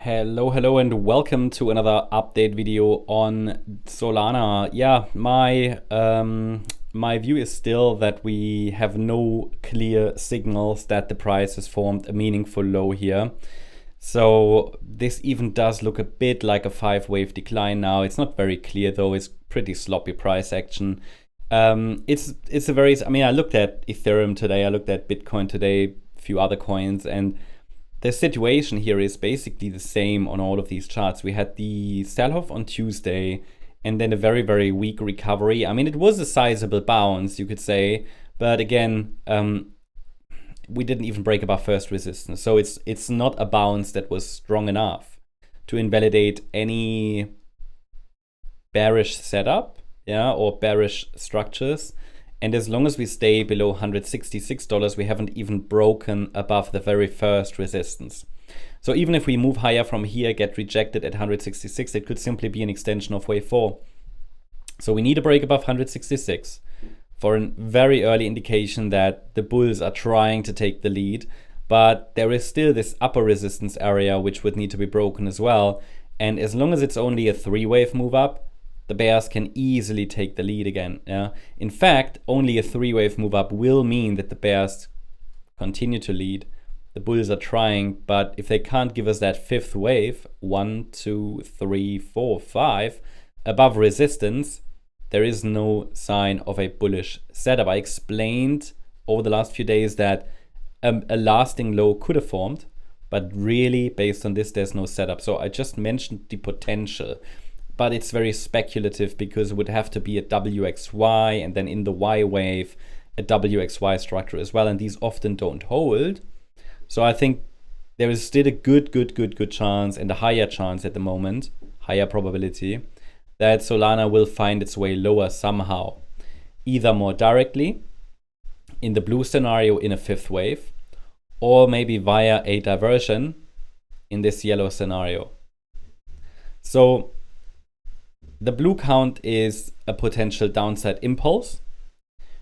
Hello, and welcome to another update video on Solana. Yeah, my view is still that we have no clear signals that the price has formed a meaningful low here. So this even does look a bit like a 5-wave decline now. It's not very clear though. It's pretty sloppy price action. It's a very, I mean, I looked at Ethereum today, I looked at Bitcoin today, a few other coins, and the situation here is basically the same on all of these charts. We had the sell-off on Tuesday and then a very, very weak recovery. I mean, it was a sizable bounce, you could say, but again, we didn't even break above first resistance. So it's not a bounce that was strong enough to invalidate any bearish setup, yeah, or bearish structures. And as long as we stay below $166, we haven't even broken above the very first resistance. So even if we move higher from here, get rejected at 166, it could simply be an extension of wave 4. So we need a break above 166 for a very early indication that the bulls are trying to take the lead. But there is still this upper resistance area which would need to be broken as well. And as long as it's only a 3-wave move up, the bears can easily take the lead again. Yeah. In fact, only a 3-wave move up will mean that the bears continue to lead. The bulls are trying, but if they can't give us that 5th wave, 1, 2, 3, 4, 5, above resistance, there is no sign of a bullish setup. I explained over the last few days that a lasting low could have formed, but really based on this, there's no setup. So I just mentioned the potential. But it's very speculative because it would have to be a WXY and then in the Y wave, a WXY structure as well. And these often don't hold. So I think there is still a good chance and a higher chance at the moment, higher probability, that Solana will find its way lower somehow. Either more directly, in the blue scenario in a 5th wave, or maybe via a diversion in this yellow scenario. So the blue count is a potential downside impulse,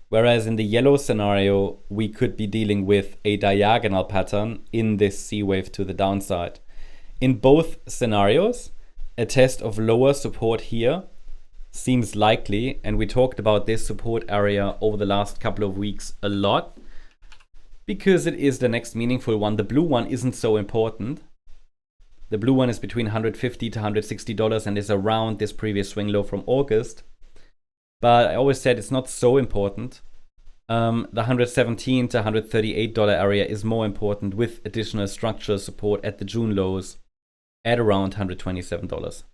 whereas in the yellow scenario, we could be dealing with a diagonal pattern in this C wave to the downside. In both scenarios, a test of lower support here seems likely, and we talked about this support area over the last couple of weeks a lot, because it is the next meaningful one. The blue one isn't so important. The blue one is between $150 to $160 and is around this previous swing low from August. But I always said it's not so important. The $117 to $138 area is more important with additional structural support at the June lows at around $127.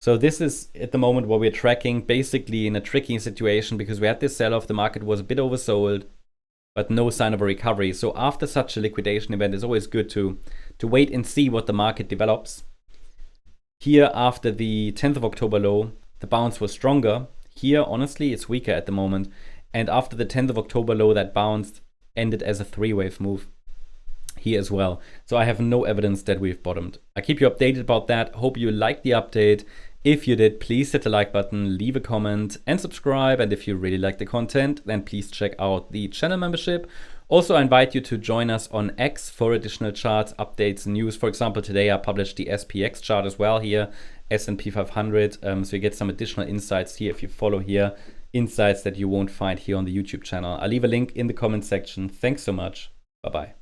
So this is at the moment what we're tracking, basically in a tricky situation because we had this sell-off, the market was a bit oversold, but no sign of a recovery. So after such a liquidation event, it's always good to wait and see what the market develops. Here, after the 10th of October low, the bounce was stronger. Here, honestly, it's weaker at the moment. And after the 10th of October low, that bounce ended as a 3-wave move here as well. So I have no evidence that we've bottomed. I keep you updated about that. Hope you liked the update. If you did, please hit the like button, leave a comment and subscribe. And if you really like the content, then please check out the channel membership. Also, I invite you to join us on X for additional charts, updates, news. For example, today I published the SPX chart as well here, S&P 500. So you get some additional insights here if you follow here, insights that you won't find here on the YouTube channel. I'll leave a link in the comment section. Thanks so much. Bye-bye.